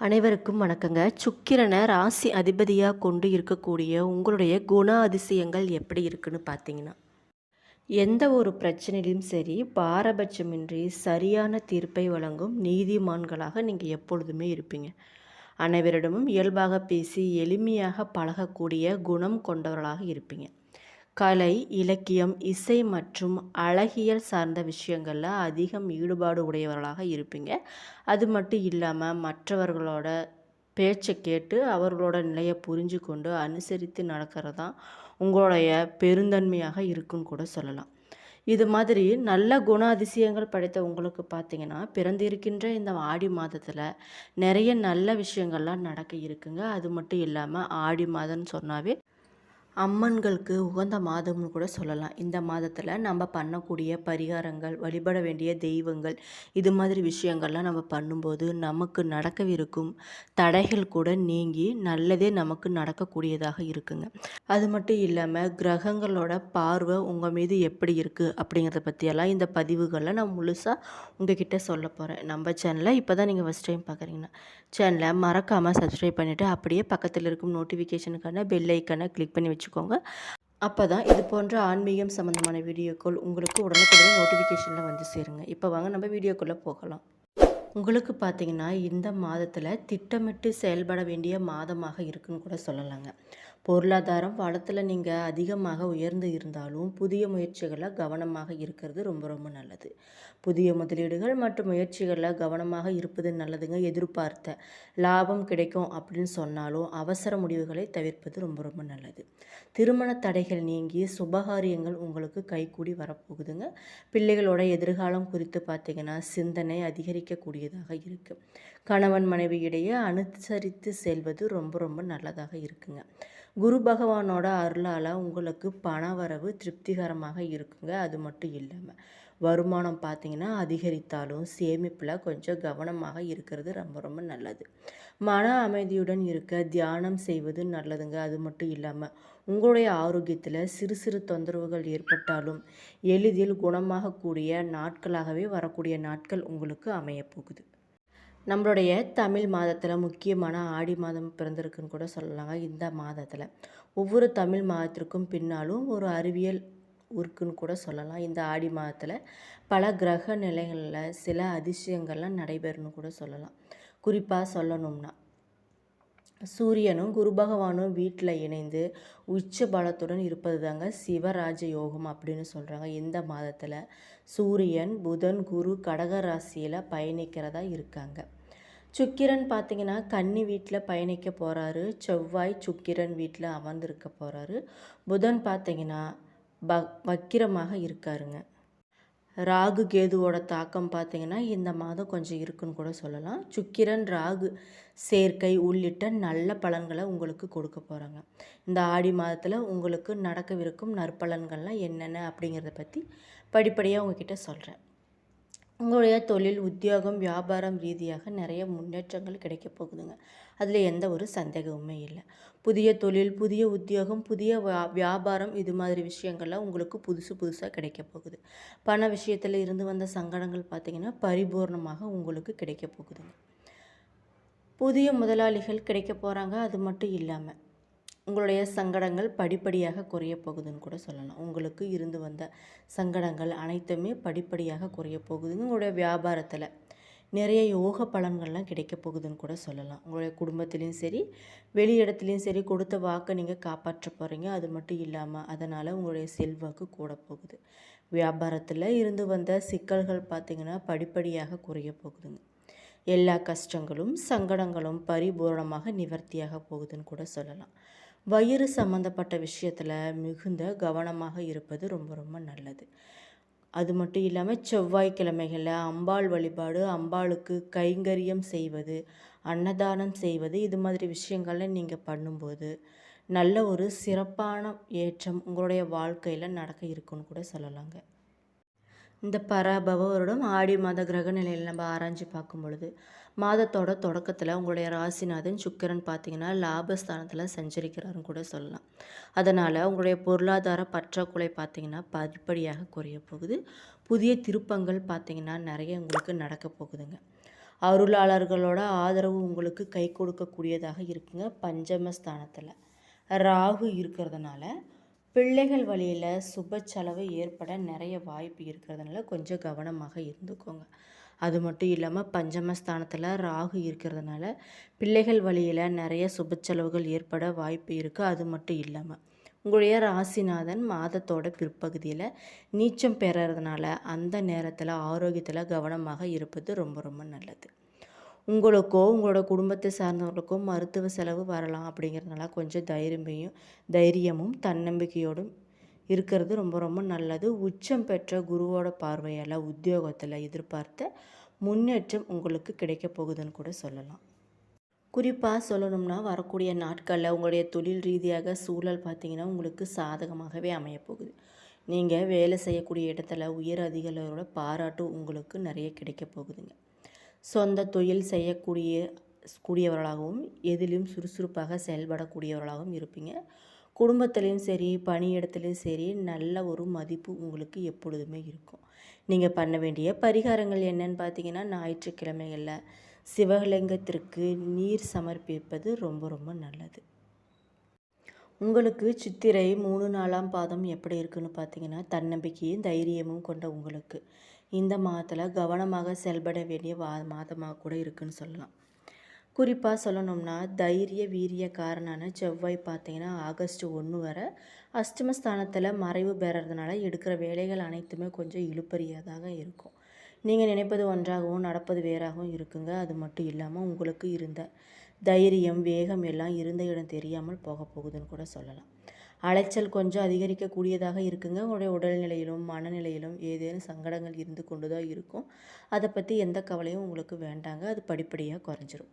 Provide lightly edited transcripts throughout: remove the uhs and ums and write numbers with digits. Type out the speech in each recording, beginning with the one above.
அனைவருக்கும் வணக்கங்க. சுக்கிரனை ராசி அதிபதியாக கொண்டு இருக்கக்கூடிய உங்களுடைய குண அதிசயங்கள் எப்படி இருக்குன்னு பார்த்தீங்கன்னா, எந்த ஒரு பிரச்சனையிலும் சரி பாரபட்சமின்றி சரியான தீர்ப்பை வழங்கும் நீதிமான்களாக நீங்கள் எப்பொழுதுமே இருப்பீங்க. அனைவரிடமும் இயல்பாக பேசி எளிமையாக பழகக்கூடிய குணம் கொண்டவர்களாக இருப்பீங்க. கலை, இலக்கியம், இசை மற்றும் அழகியல் சார்ந்த விஷயங்களில் அதிகம் ஈடுபாடு உடையவர்களாக இருப்பீங்க. அது மட்டும் இல்லாமல் மற்றவர்களோட பேச்சை கேட்டு அவர்களோட நிலையை புரிஞ்சு கொண்டு அனுசரித்து நடக்கிறது தான் உங்களுடைய பெருந்தன்மையாக இருக்குன்னு கூட சொல்லலாம். இது மாதிரி நல்ல குணாதிசயங்கள் படைத்த உங்களுக்கு பார்த்தீங்கன்னா, பிறந்திருக்கின்ற இந்த ஆடி மாதத்தில் நிறைய நல்ல விஷயங்கள்லாம் நடக்க இருக்குங்க. அது மட்டும் இல்லாமல் ஆடி மாதம்னு சொன்னாவே அம்மன்களுக்கு உகந்த மாதம்னு கூட சொல்லலாம். இந்த மாதத்தில் நம்ம பண்ணக்கூடிய பரிகாரங்கள், வழிபட வேண்டிய தெய்வங்கள், இது மாதிரி விஷயங்கள்லாம் நம்ம பண்ணும்போது நமக்கு நடக்கவிருக்கும் தடைகள் கூட நீங்கி நல்லதே நமக்கு நடக்கக்கூடியதாக இருக்குங்க. அது மட்டும் இல்லாமல் கிரகங்களோட பார்வை உங்கள் மீது எப்படி இருக்குது அப்படிங்கிறத பற்றியெல்லாம் இந்த பதிவுகளில் நான் முழுசாக உங்ககிட்ட சொல்ல போகிறேன். நம்ம சேனலை இப்போ தான் நீங்கள் ஃபஸ்ட் டைம் பார்க்குறீங்கன்னா சேனலை மறக்காமல் சப்ஸ்கிரைப் பண்ணிவிட்டு அப்படியே பக்கத்தில் இருக்கும் நோட்டிஃபிகேஷனுக்கான பெல் ஐக்கனை கிளிக் பண்ணி வச்சுக்கோங்க. அப்போ தான் இது போன்ற ஆன்மீகம் சம்மந்தமான வீடியோக்கள் உங்களுக்கு உடனுக்குடனே நோட்டிஃபிகேஷனில் வந்து சேருங்க. இப்போ வாங்க நம்ம வீடியோக்குள்ளே போகலாம். உங்களுக்கு பார்த்தீங்கன்னா இந்த மாதத்தில் திட்டமிட்டு செயல்பட வேண்டிய மாதமாக இருக்குன்னு கூட சொல்லலாங்க. பொருளாதாரம் வளத்தில் நீங்கள் அதிகமாக உயர்ந்து இருந்தாலும் புதிய முயற்சிகளில் கவனமாக இருக்கிறது ரொம்ப ரொம்ப நல்லது. புதிய முதலீடுகள் மற்றும் முயற்சிகளில் கவனமாக இருப்பது நல்லதுங்க. எதிர்பார்த்த லாபம் கிடைக்கும் அப்படின்னு சொன்னாலும் அவசர முடிவுகளை தவிர்ப்பது ரொம்ப ரொம்ப நல்லது. திருமண தடைகள் நீங்கி சுபகாரியங்கள் உங்களுக்கு கைகூடி வரப்போகுதுங்க. பிள்ளைகளோட எதிர்காலம் குறித்து பார்த்தீங்கன்னா சிந்தனை அதிகரிக்கக்கூடியதாக இருக்குது. கணவன் மனைவி இடையே அனுசரித்து செல்வது ரொம்ப ரொம்ப நல்லதாக இருக்குங்க. குரு பகவானோட அருளால் உங்களுக்கு பணவரவு திருப்திகரமாக இருக்குங்க. அது மட்டும் இல்லாமல் வருமானம் பார்த்திங்கன்னா அதிகரித்தாலும் சேமிப்பில் கொஞ்சம் கவனமாக இருக்கிறது ரொம்ப ரொம்ப நல்லது. மன அமைதியுடன் இருக்க தியானம் செய்வது நல்லதுங்க. அது மட்டும் இல்லாமல் உங்களுடைய ஆரோக்கியத்தில் சிறு சிறு தொந்தரவுகள் ஏற்பட்டாலும் எளிதில் குணமாகக்கூடிய நாட்களாகவே வரக்கூடிய நாட்கள் உங்களுக்கு அமையப்போகுது. நம்மளுடைய தமிழ் மாதத்தில் முக்கியமான ஆடி மாதம் பிறந்திருக்குன்னு கூட சொல்லலாங்க. இந்த மாதத்தில் ஒவ்வொரு தமிழ் மாதத்திற்கும் பின்னாலும் ஒரு அறிவியல் இருக்குன்னு கூட சொல்லலாம். இந்த ஆடி மாதத்தில் பல கிரக நிலைகளில் சில அதிசயங்கள்லாம் நடைபெறும்னு கூட சொல்லலாம். குறிப்பாக சொல்லணும்னா சூரியனும் குரு பகவானும் வீட்டில் இணைந்து உச்ச பலத்துடன் இருப்பது தாங்க சிவராஜ யோகம் அப்படின்னு சொல்கிறாங்க. இந்த மாதத்தில் சூரியன், புதன், குரு கடக ராசியில் பயணிக்கிறதா இருக்காங்க. சுக்கிரன் பார்த்திங்கன்னா கன்னி வீட்டில் பயணிக்க போகிறாரு. செவ்வாய் சுக்கிரன் வீட்டில் அமர்ந்திருக்க போகிறாரு. புதன் பார்த்திங்கன்னா வக்கிரமாக இருக்காருங்க. ராகு கேதுவோட தாக்கம் பார்த்திங்கன்னா இந்த மாதம் கொஞ்சம் இருக்குன்னு கூட சொல்லலாம். சுக்கிரன் ராகு சேர்க்கை உள்ளிட்ட நல்ல பலன்களை உங்களுக்கு கொடுக்க போகிறாங்க. இந்த ஆடி மாதத்தில் உங்களுக்கு நடக்கவிருக்கும் நற்பலன்கள்லாம் என்னென்ன அப்படிங்கிறத பற்றி படிப்படியாக உங்ககிட்ட சொல்கிறேன். உங்களுடைய தொழில், உத்தியோகம், வியாபாரம் ரீதியாக நிறைய முன்னேற்றங்கள் கிடைக்க போகுதுங்க. அதில் எந்த ஒரு சந்தேகமுமே இல்லை. புதிய தொழில், புதிய உத்தியோகம், புதிய வியாபாரம் இது மாதிரி விஷயங்கள்லாம் உங்களுக்கு புதுசாக கிடைக்க போகுது. பண விஷயத்தில் இருந்து வந்த சங்கடங்கள் பார்த்திங்கன்னா பரிபூர்ணமாக உங்களுக்கு கிடைக்க போகுதுங்க. புதிய முதலாளிகள் கிடைக்க போகிறாங்க. அது மட்டும் இல்லாமல் உங்களுடைய சங்கடங்கள் படிப்படியாக குறைய போகுதுன்னு கூட சொல்லலாம். உங்களுக்கு இருந்து வந்த சங்கடங்கள் அனைத்துமே படிப்படியாக குறைய போகுதுங்க. உங்களுடைய வியாபாரத்தில் நிறைய யோக பலன்கள்லாம் கிடைக்க போகுதுன்னு கூட சொல்லலாம். உங்களுடைய குடும்பத்துலேயும் சரி வெளி இடத்துலையும் சரி கொடுத்த வாக்கை நீங்கள் காப்பாற்ற போகிறீங்க. அது மட்டும் இல்லாமல் அதனால் உங்களுடைய செல்வாக்கு கூட போகுது. வியாபாரத்தில் இருந்து வந்த சிக்கல்கள் பார்த்திங்கன்னா படிப்படியாக குறைய போகுதுங்க. எல்லா கஷ்டங்களும் சங்கடங்களும் பரிபூரணமாக நிவர்த்தியாக போகுதுன்னு கூட சொல்லலாம். வயிறு சம்மந்தப்பட்ட விஷயத்தில் மிகுந்த கவனமாக இருப்பது ரொம்ப ரொம்ப நல்லது. அது மட்டும் இல்லாமல் செவ்வாய்க்கிழமைகளில் அம்பாள் வழிபாடு, அம்பாளுக்கு கைங்கரியம் செய்வது, அன்னதானம் செய்வது இது மாதிரி விஷயங்கள்லாம் நீங்கள் பண்ணும்போது நல்ல ஒரு சிறப்பான ஏற்றம் உங்களுடைய வாழ்க்கையில் நடக்க இருக்குன்னு கூட சொல்லலாங்க. இந்த பராபவ வருடம் ஆடி மாத கிரக நிலையில் நம்ம ஆராய்ச்சி பார்க்கும் பொழுது மாதத்தோட தொடக்கத்தில் உங்களுடைய ராசிநாதன் சுக்கிரன் பார்த்திங்கன்னா லாபஸ்தானத்தில் சஞ்சரிக்கிறாருன்னு கூட சொல்லலாம். அதனால் உங்களுடைய பொருளாதார பற்றாக்குறை பார்த்திங்கன்னா படிப்படியாக குறைய போகுது. புதிய திருப்பங்கள் பார்த்திங்கன்னா நிறைய உங்களுக்கு நடக்க போகுதுங்க. அருளாளர்களோட ஆதரவு உங்களுக்கு கை கொடுக்கக்கூடியதாக இருக்குங்க. பஞ்சமஸ்தானத்தில் ராகு இருக்கிறதுனால பிள்ளைகள் வழியில் சுப செலவு ஏற்பட நிறைய வாய்ப்பு இருக்கிறதுனால கொஞ்சம் கவனமாக இருந்துக்கோங்க. அது மட்டும் இல்லாமல் பஞ்சமஸ்தானத்தில் ராகு இருக்கிறதுனால பிள்ளைகள் வழியில் நிறைய சுப செலவுகள் ஏற்பட வாய்ப்பு இருக்குது. அது மட்டும் இல்லாமல் உங்களுடைய ராசிநாதன் மாதத்தோட பிற்பகுதியில் நீச்சம் பெறறதுனால அந்த நேரத்தில் ஆரோக்கியத்தில் கவனமாக இருப்பது ரொம்ப ரொம்ப நல்லது. உங்களுக்கோ உங்களோட குடும்பத்தை சார்ந்தவர்களுக்கோ மருத்துவ செலவு வரலாம். அப்படிங்கிறதுனால கொஞ்சம் தைரியமும் தன்னம்பிக்கையோடும் இருக்கிறது ரொம்ப ரொம்ப நல்லது. உச்சம் பெற்ற குருவோட பார்வையால் உத்தியோகத்தில் எதிர்பார்த்த முன்னேற்றம் உங்களுக்கு கிடைக்க போகுதுன்னு கூட சொல்லலாம். குறிப்பாக சொல்லணும்னா வரக்கூடிய நாட்களில் உங்களுடைய தொழில் ரீதியாக சூழல் பார்த்திங்கன்னா உங்களுக்கு சாதகமாகவே அமையப்போகுது. நீங்கள் வேலை செய்யக்கூடிய இடத்துல உயர் அதிகாரிகளோட பாராட்டு உங்களுக்கு நிறைய கிடைக்க போகுதுங்க. சொந்த தொழில் கூடியவர்களாகவும் எதிலும் சுறுசுறுப்பாக செயல்படக்கூடியவர்களாகவும் இருப்பீங்க. குடும்பத்துலேயும் சரி பணியிடத்துலேயும் சரி நல்ல ஒரு மதிப்பு உங்களுக்கு எப்பொழுதுமே இருக்கும். நீங்கள் பண்ண வேண்டிய பரிகாரங்கள் என்னன்னு பார்த்தீங்கன்னா, ஞாயிற்றுக்கிழமைகளில் சிவலிங்கத்திற்கு நீர் சமர்ப்பிப்பது ரொம்ப ரொம்ப நல்லது. உங்களுக்கு சித்திரை 3 4ஆம் பாதம் எப்படி இருக்குன்னு பார்த்தீங்கன்னா, தன்னம்பிக்கையும் தைரியமும் கொண்ட உங்களுக்கு இந்த மாதத்தில் கவனமாக செயல்பட வேண்டிய மாதமாக கூட இருக்குன்னு சொல்லலாம். குறிப்பாக சொல்லணும்னா தைரிய வீரியக்காரனான செவ்வாய் பார்த்தீங்கன்னா ஆகஸ்ட் 1 வரை அஷ்டமஸ்தானத்தில் மறைவு பெறறதுனால எடுக்கிற வேலைகள் அனைத்துமே கொஞ்சம் இழுபறியாதாக இருக்கும். நீங்கள் நினைப்பது ஒன்றாகவும் நடப்பது வேறாகவும் இருக்குங்க. அது மட்டும் இல்லாமல் உங்களுக்கு இருந்த தைரியம் வேகம் எல்லாம் இருந்த இடம் தெரியாமல் போக போகுதுன்னு கூட சொல்லலாம். அலைச்சல் கொஞ்சம் அதிகரிக்கக்கூடியதாக இருக்குங்க. உங்களுடைய உடல்நிலையிலும் மனநிலையிலும் ஏதேனும் சங்கடங்கள் இருந்து கொண்டு தான் இருக்கும். அதை பற்றி எந்த கவலையும் உங்களுக்கு வேண்டாங்க. அது படிப்படியாக குறைஞ்சிரும்.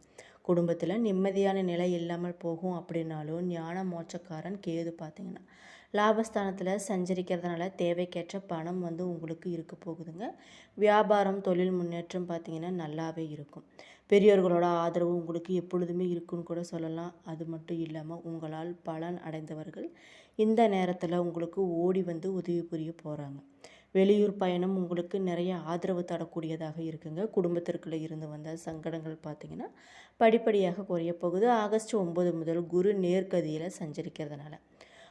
குடும்பத்தில் நிம்மதியான நிலை இல்லாமல் போகும். அப்படின்னாலும் ஞான மோட்சக்காரன் கேது பார்த்திங்கன்னா லாபஸ்தானத்தில் சஞ்சரிக்கிறதுனால தேவைக்கேற்ற பணம் உங்களுக்கு இருக்க போகுதுங்க. வியாபாரம் தொழில் முன்னேற்றம் பார்த்திங்கன்னா நல்லாவே இருக்கும். பெரியோர்களோட ஆதரவு உங்களுக்கு எப்பொழுதுமே இருக்குன்னு கூட சொல்லலாம். அது மட்டும் இல்லாமல் உங்களால் பலன் அடைந்தவர்கள் இந்த நேரத்தில் உங்களுக்கு ஓடி வந்து உதவி புரிய போகிறாங்க. வெளியூர் பயணம் உங்களுக்கு நிறைய ஆதரவு தரக்கூடியதாக இருக்குங்க. குடும்பத்திற்குள்ளே இருந்து வந்த சங்கடங்கள் பார்த்திங்கன்னா படிப்படியாக குறைய போகுது. ஆகஸ்ட் 9 முதல் குரு நேர்கதியில் சஞ்சரிக்கிறதுனால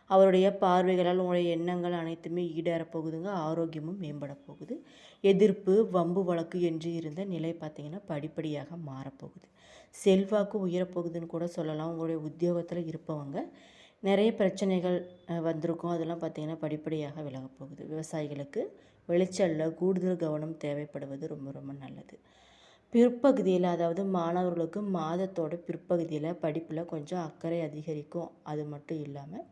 அவருடைய பார்வைகளால் உங்களுடைய எண்ணங்கள் அனைத்துமே ஈடேறப் போகுதுங்க. ஆரோக்கியமும் மேம்பட போகுது. எதிர்ப்பு வம்பு வழக்கு என்று இருந்த நிலை பார்த்திங்கன்னா படிப்படியாக மாறப்போகுது. செல்வாக்கு உயரப்போகுதுன்னு கூட சொல்லலாம். உங்களுடைய உத்தியோகத்தில் இருப்பவங்க நிறைய பிரச்சனைகள் வந்திருக்கும். அதெல்லாம் பார்த்திங்கன்னா படிப்படியாக விலகப் போகுது. விவசாயிகளுக்கு விளைச்சலில் கூடுதல் கவனம் தேவைப்படுவது ரொம்ப ரொம்ப நல்லது. பிற்பகுதியில் அதாவது மாணவர்களுக்கு மாதத்தோட பிற்பகுதியில் படிப்பில் கொஞ்சம் அக்கறை அதிகரிக்கும். அது மட்டும் இல்லாமல்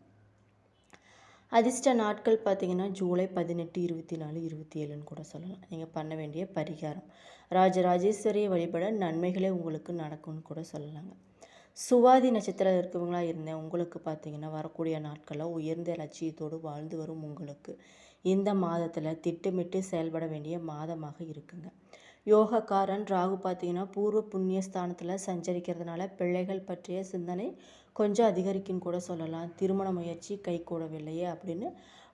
அதிர்ஷ்ட நாட்கள் பார்த்திங்கன்னா ஜூலை 18 24 27ன்னு கூட சொல்லலாம். நீங்கள் பண்ண வேண்டிய பரிகாரம் ராஜராஜேஸ்வரியை வழிபட நன்மைகளே உங்களுக்கு நடக்கும்னு கூட சொல்லலாங்க. சுவாதி நட்சத்திரம் இருக்கவங்களா இருந்தேன் உங்களுக்கு பார்த்திங்கன்னா வரக்கூடிய நாட்களில் உயர்ந்த லட்சியத்தோடு வாழ்ந்து வரும் உங்களுக்கு இந்த மாதத்தில் திட்டமிட்டு செயல்பட வேண்டிய மாதமாக இருக்குங்க. யோகக்காரன் ராகு பார்த்திங்கன்னா பூர்வ புண்ணிய ஸ்தானத்தில் சஞ்சரிக்கிறதுனால பிள்ளைகள் பற்றிய சிந்தனை கொஞ்சம் அதிகரிக்குன்னு கூட சொல்லலாம். திருமண முயற்சி கை கூடவில்லையே அப்படின்னு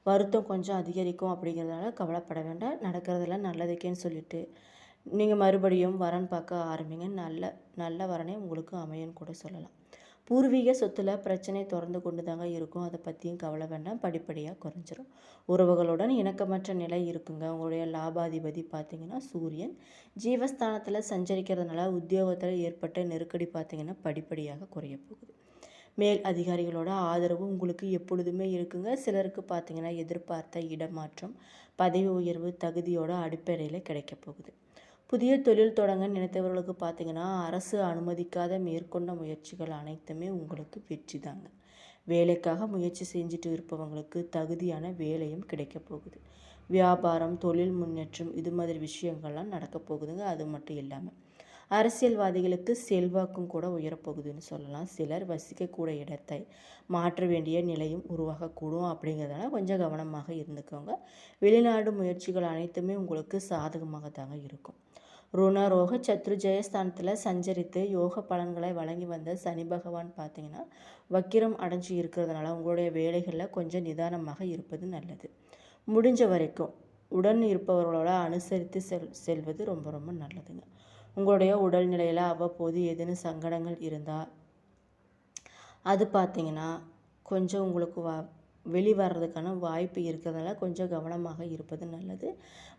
வருத்தம் கொஞ்சம் அதிகரிக்கும். அப்படிங்கிறதுனால கவலைப்பட வேண்டாம். நடக்கிறதெல்லாம் நல்லதுக்கேன்னு சொல்லிட்டு நீங்கள் மறுபடியும் வரன் பார்க்க ஆரம்பிங்க. நல்ல வரனே உங்களுக்கு அமையன்னு கூட சொல்லலாம். பூர்வீக சொத்தில் பிரச்சனை தொடர்ந்து கொண்டு தாங்க இருக்கும். அதை பற்றியும் கவலை வேண்டாம். படிப்படியாக குறைஞ்சிரும். உறவுகளுடன் இணக்கமற்ற நிலை இருக்குங்க. உங்களுடைய லாபாதிபதி பார்த்திங்கன்னா சூரியன் ஜீவஸ்தானத்தில் சஞ்சரிக்கிறதுனால உத்தியோகத்தில் ஏற்பட்ட நெருக்கடி பார்த்திங்கன்னா படிப்படியாக குறைய போகுது. மேல் அதிகாரிகளோட ஆதரவு உங்களுக்கு எப்பொழுதுமே இருக்குங்க. சிலருக்கு பார்த்திங்கன்னா எதிர்பார்த்த இடமாற்றம் பதவி உயர்வு தகுதியோட அடிப்படையில் கிடைக்க போகுது. புதிய தொழில் தொடங்க நினைத்தவர்களுக்கு பார்த்திங்கன்னா அரசு அனுமதிக்காத மேற்கொண்ட முயற்சிகள் அனைத்துமே உங்களுக்கு வெற்றி தாங்க. வேலைக்காக முயற்சி செஞ்சுட்டு இருப்பவங்களுக்கு தகுதியான வேலையும் கிடைக்க போகுது. வியாபாரம் தொழில் முன்னேற்றம் இது மாதிரி விஷயங்கள்லாம் நடக்க போகுதுங்க. அது மட்டும் இல்லாமல் அரசியல்வாதிகளுக்கு செல்வாக்கும் கூட உயரப்போகுதுன்னு சொல்லலாம். சிலர் வசிக்கக்கூடிய இடத்தை மாற்ற வேண்டிய நிலையும் உருவாகக்கூடும். அப்படிங்கிறதுனால கொஞ்சம் கவனமாக இருந்துக்கோங்க. வெளிநாடு முயற்சிகள் அனைத்துமே உங்களுக்கு சாதகமாக தாங்க இருக்கும். ருணரோக சத்ரு ஜெயஸ்தானத்தில் சஞ்சரித்து யோக பலன்களை வழங்கி வந்த சனி பகவான் பார்த்திங்கன்னா வக்கிரம் அடைஞ்சு இருக்கிறதுனால உங்களுடைய வேலைகளில் கொஞ்சம் நிதானமாக இருப்பது நல்லது. முடிஞ்ச வரைக்கும் உடன் இருப்பவர்களோட அனுசரித்து செல்வது ரொம்ப ரொம்ப நல்லதுங்க. உங்களுடைய உடல்நிலையில் அவ்வப்போது ஏதேனும் சங்கடங்கள் இருந்தால் அது பார்த்திங்கன்னா கொஞ்சம் உங்களுக்கு வெளிவரதுக்கான வாய்ப்பு இருக்கிறதுனால கொஞ்சம் கவனமாக இருப்பது நல்லது.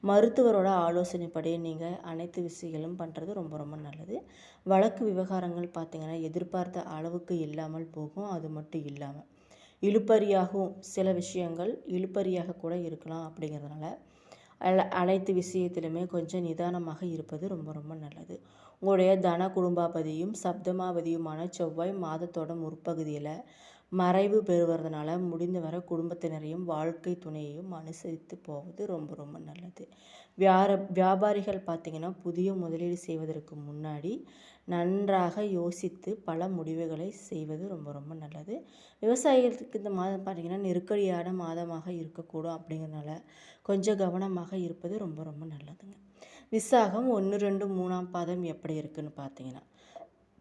மருத்துவரோட ஆலோசனைப்படி நீங்கள் அனைத்து விஷயங்களும் பண்ணுறது ரொம்ப ரொம்ப நல்லது. வழக்கு விவகாரங்கள் பார்த்திங்கன்னா எதிர்பார்த்த அளவுக்கு இல்லாமல் போகும். அது மட்டும் இல்லாமல் இழுபறியாகவும் சில விஷயங்கள் இழுபறியாக கூட இருக்கலாம். அப்படிங்கிறதுனால அனைத்து விஷயத்திலுமே கொஞ்சம் நிதானமாக இருப்பது ரொம்ப ரொம்ப நல்லது. உங்களுடைய தன குடும்பாபதியும் சப்தமாபதியுமான செவ்வாய் மாதத்தோட முற்பகுதியில் மறைவு பெறுவதனால முடிந்தவரை குடும்பத்தினரையும் வாழ்க்கை துணையையும் அனுசரித்து போவது ரொம்ப ரொம்ப நல்லது. வியாபாரிகள் பார்த்திங்கன்னா புதிய முதலீடு செய்வதற்கு முன்னாடி நன்றாக யோசித்து பல முடிவுகளை செய்வது ரொம்ப ரொம்ப நல்லது. விவசாயிகளுக்கு இந்த மாதம் பார்த்திங்கன்னா நெருக்கடியான மாதமாக இருக்கக்கூடும். அப்படிங்கிறதுனால கொஞ்சம் கவனமாக இருப்பது ரொம்ப ரொம்ப நல்லதுங்க. விசாகம் 1, 2, 3ஆம் பாதம் எப்படி இருக்குன்னு பார்த்தீங்கன்னா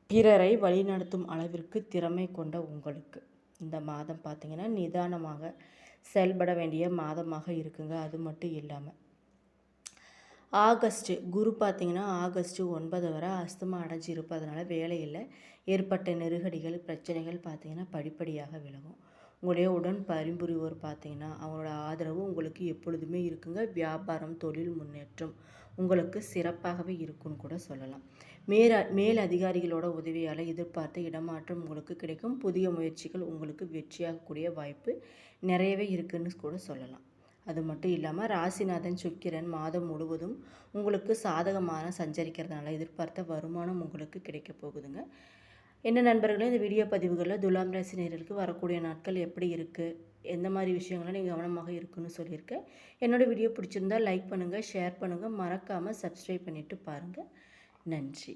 பிறரை வழிநடத்தும் அளவிற்கு திறமை கொண்ட உங்களுக்கு இந்த மாதம் பார்த்திங்கன்னா நிதானமாக செயல்பட வேண்டிய மாதமாக இருக்குங்க. அது மட்டும் இல்லாமல் குரு பார்த்திங்கன்னா ஆகஸ்ட் 9 வரை அஸ்தமம் அடைஞ்சு இருப்பதனால வேலையில் ஏற்பட்ட நெருக்கடிகள் பிரச்சனைகள் பார்த்திங்கன்னா படிப்படியாக விலகும். உங்களுடைய உடன் பரிபுரிவோர் பார்த்திங்கன்னா அவங்களோட ஆதரவு உங்களுக்கு எப்பொழுதுமே இருக்குங்க. வியாபாரம் தொழில் முன்னேற்றம் உங்களுக்கு சிறப்பாகவே இருக்குன்னு கூட சொல்லலாம். மேல் அதிகாரிகளோட உதவியால் எதிர்பார்த்த இடமாற்றம் உங்களுக்கு கிடைக்கும். புதிய முயற்சிகள் உங்களுக்கு வெற்றியாகக்கூடிய வாய்ப்பு நிறையவே இருக்குன்னு கூட சொல்லலாம். அது மட்டும் இல்லாமல் ராசிநாதன் சுக்கிரன் மாதம் முழுவதும் உங்களுக்கு சாதகமான சஞ்சரிக்கிறதுனால எதிர்பார்த்த வருமானம் உங்களுக்கு கிடைக்க போகுதுங்க. என்ன நண்பர்களே, இந்த வீடியோ பதிவுகளில் துலாம் ராசி நேயர்களுக்கு வரக்கூடிய நாட்கள் எப்படி இருக்குது, எந்த மாதிரி விஷயங்கள்லாம் நீங்கள் கவனமாக இருக்குன்னு சொல்லியிருக்கேன். என்னோடய வீடியோ பிடிச்சிருந்தால் லைக் பண்ணுங்கள், ஷேர் பண்ணுங்கள், மறக்காமல் சப்ஸ்கிரைப் பண்ணிவிட்டு பாருங்கள். நன்றி.